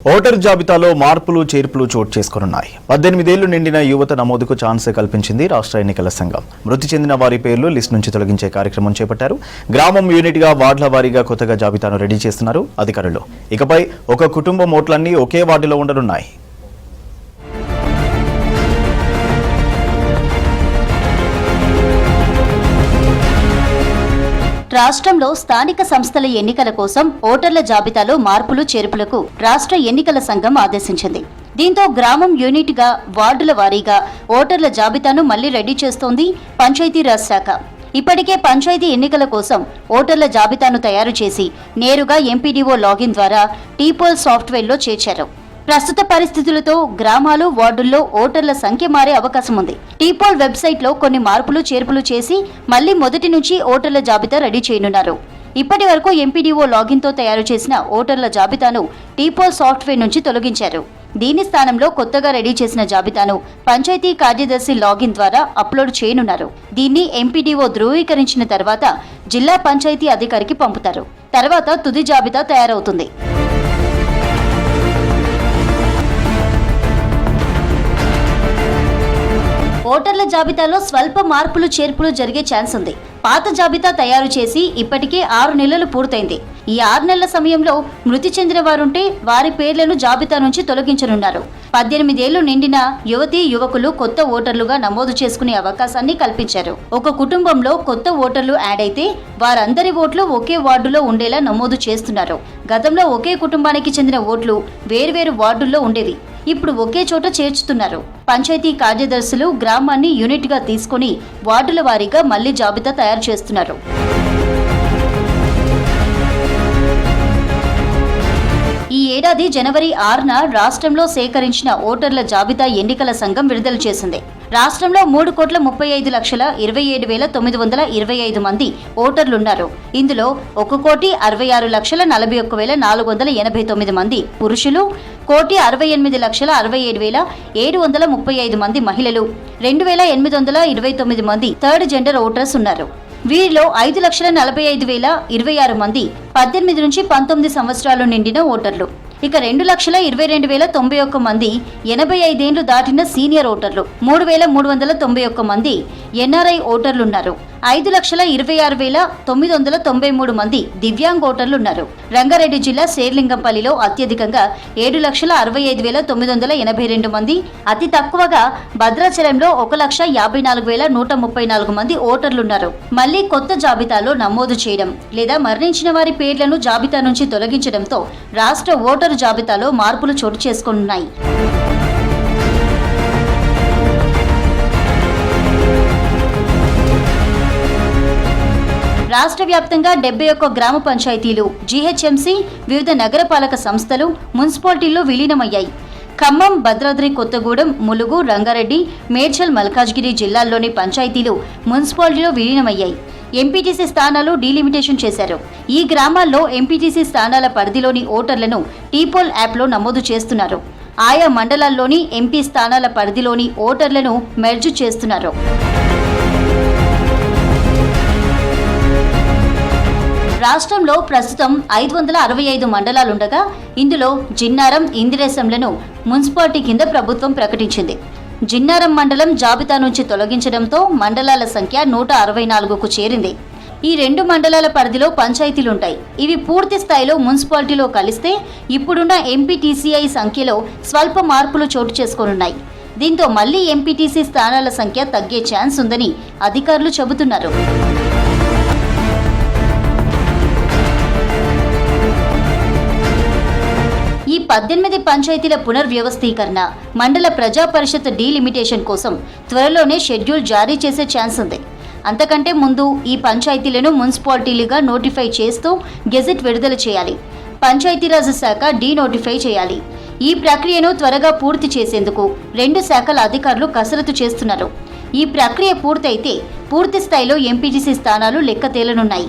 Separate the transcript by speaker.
Speaker 1: Voter జాబితాలో మార్పులు చేర్పులు చోటు చేసుకున్నాయి. 18 ఏళ్లు నిండిన యువత నమోదుకు ఛాన్స్ కల్పించింది రాష్ట్ర ఎన్నికల సంఘం. మృతి చెందిన వారి పేర్లు లిస్ట్ నుంచి తొలగించే కార్యక్రమం చేపట్టారు. గ్రామం యూనిట్గా వార్డుల వారీగా కొత్తగా జాబితాను రెడీ చేస్తున్నారు అధికారులు. ఇకపై ఒక కుటుంబం ఓట్లన్నీ ఒకే వార్డులో ఉండనున్నాయి.
Speaker 2: రాష్ట్రంలో స్థానిక సంస్థల ఎన్నికల కోసం ఓటర్ల జాబితాలో మార్పులు చేర్పులకు రాష్ట్ర ఎన్నికల సంఘం ఆదేశించింది. దీంతో గ్రామం యూనిట్గా వార్డుల వారీగా ఓటర్ల జాబితాను మళ్లీ రెడీ చేస్తోంది పంచాయతీరాజ్ శాఖ. ఇప్పటికే పంచాయతీ ఎన్నికల కోసం ఓటర్ల జాబితాను తయారు చేసి నేరుగా ఎంపీడీఓ లాగిన్ ద్వారా టీపోల్ సాఫ్ట్వేర్లో చేర్చారు. ప్రస్తుత పరిస్థితులతో గ్రామాలు వార్డుల్లో ఓటర్ల సంఖ్య మారే అవకాశం ఉంది. టీపోల్ వెబ్సైట్లో కొన్ని మార్పులు చేర్పులు చేసి మళ్లీ మొదటి నుంచి ఓటర్ల జాబితా రెడీ చేయనున్నారు. ఇప్పటి వరకు ఎంపీడీఓ లాగిన్తో తయారు చేసిన ఓటర్ల జాబితాను టీపోల్ సాఫ్ట్వేర్ నుంచి తొలగించారు. దీని స్థానంలో కొత్తగా రెడీ చేసిన జాబితాను పంచాయతీ కార్యదర్శి లాగిన్ ద్వారా అప్లోడ్ చేయనున్నారు. దీన్ని ఎంపీడీఓ ధృవీకరించిన తర్వాత జిల్లా పంచాయతీ అధికారికి పంపుతారు. తర్వాత తుది జాబితా తయారవుతుంది. ఓటర్ల జాబితాలో స్వల్ప మార్పులు చేర్పులు జరిగే ఛాన్స్ ఉంది. పాత జాబితా తయారు చేసి ఇప్పటికే 6 నెలలు పూర్తయింది. ఈ 6 నెలల సమయంలో మృతి చెందిన వారుంటే వారి పేర్లను జాబితా నుంచి తొలగించనున్నారు. 18 ఏళ్లు నిండిన యువతీ యువకులు కొత్త ఓటర్లుగా నమోదు చేసుకునే అవకాశాన్ని కల్పించారు. ఒక కుటుంబంలో కొత్త ఓటర్లు యాడ్ అయితే వారందరి ఓట్లు ఒకే వార్డులో ఉండేలా నమోదు చేస్తున్నారు. గతంలో ఒకే కుటుంబానికి చెందిన ఓట్లు వేర్వేరు వార్డుల్లో ఉండేవి. ఇప్పుడు ఒకే చోట చేర్చుతున్నారు. పంచాయతీ కార్యదర్శులు గ్రామాన్ని యూనిట్గా తీసుకుని వార్డుల వారీగా మళ్లీ జాబితా తయారు చేస్తున్నారు. ఈ ఏడాది జనవరి 6న రాష్ట్రంలో సేకరించిన ఓటర్ల జాబితా ఎన్నికల సంఘం విడుదల చేసింది. రాష్ట్రంలో 3,37,27,925 మంది ఓటర్లున్నారు. ఇందులో 1,66,41,489 మంది పురుషులు, 1,68,67,735 మంది మహిళలు, 2,829 మంది థర్డ్ జెండర్ ఓటర్స్ ఉన్నారు. వీరిలో 5,45,026 మంది 18 నుంచి 19 సంవత్సరాలు నిండిన ఓటర్లు. ఇక 2,22,091 మంది 85 ఏళ్లు దాటిన సీనియర్ ఓటర్లు, 3,391 మంది ఎన్ఆర్ఐ ఓటర్లున్నారు. 5,26,993 మంది దివ్యాంగ్ ఓటర్లున్నారు. రంగారెడ్డి జిల్లా శేర్లింగంపల్లిలో అత్యధికంగా 7,65,982 మంది, అతి తక్కువగా భద్రాచలంలో 1,54,134 మంది ఓటర్లున్నారు. మళ్లీ కొత్త జాబితాలో నమోదు చేయడం లేదా మరణించిన వారి పేర్లను జాబితా నుంచి తొలగించడంతో రాష్ట్ర ఓటరు జాబితాలో మార్పులు చోటు చేసుకున్నాయి. రాష్ట్ర వ్యాప్తంగా 71 గ్రామ పంచాయతీలు, జీహెచ్ఎంసీ, వివిధ నగరపాలక సంస్థలు, మున్సిపాలిటీల్లో విలీనమయ్యాయి. ఖమ్మం, భద్రాద్రి కొత్తగూడెం, ములుగు, రంగారెడ్డి, మేడ్చల్, మల్కాజ్గిరి జిల్లాల్లోని పంచాయతీలు మున్సిపాలిటీలో విలీనమయ్యాయి. ఎంపీటీసీ స్థానాలు డీలిమిటేషన్ చేశారు. ఈ గ్రామాల్లో ఎంపీటీసీ స్థానాల పరిధిలోని ఓటర్లను టీపోల్ యాప్లో నమోదు చేస్తున్నారు. ఆయా మండలాల్లోని ఎంపీ స్థానాల పరిధిలోని ఓటర్లను మెర్జ్ చేస్తున్నారు. రాష్ట్రంలో ప్రస్తుతం 565 మండలాలుండగా ఇందులో జిన్నారం, ఇందిరేశంలను మున్సిపాలిటీ కింద ప్రభుత్వం ప్రకటించింది. జిన్నారం మండలం జాబితా నుంచి తొలగించడంతో మండలాల సంఖ్య 164కు చేరింది. ఈ 2 మండలాల పరిధిలో పంచాయతీలుంటాయి. ఇవి పూర్తి స్థాయిలో మున్సిపాలిటీలో కలిస్తే ఇప్పుడున్న ఎంపీటీసీఐ సంఖ్యలో స్వల్ప మార్పులు చోటు చేసుకోనున్నాయి. దీంతో మళ్లీ ఎంపీటీసీ స్థానాల సంఖ్య తగ్గే ఛాన్స్ ఉందని అధికారులు చెబుతున్నారు. ఈ 18 పంచాయతీల పునర్వ్యవస్థీకరణ, మండల ప్రజా పరిషత్ డీలిమిటేషన్ కోసం త్వరలోనే షెడ్యూల్ జారీ చేసే ఛాన్స్ ఉంది. అంతకంటే ముందు ఈ పంచాయతీలను మున్సిపాలిటీలుగా నోటిఫై చేస్తూ గెజెట్ విడుదల చేయాలి. పంచాయతీరాజ్ శాఖ డీనోటిఫై చేయాలి. ఈ ప్రక్రియను త్వరగా పూర్తి చేసేందుకు 2 శాఖల అధికారులు కసరత్తు చేస్తున్నారు. ఈ ప్రక్రియ పూర్తయితే పూర్తి స్థాయిలో ఎంపీటీసీ స్థానాలు లెక్క తేలనున్నాయి.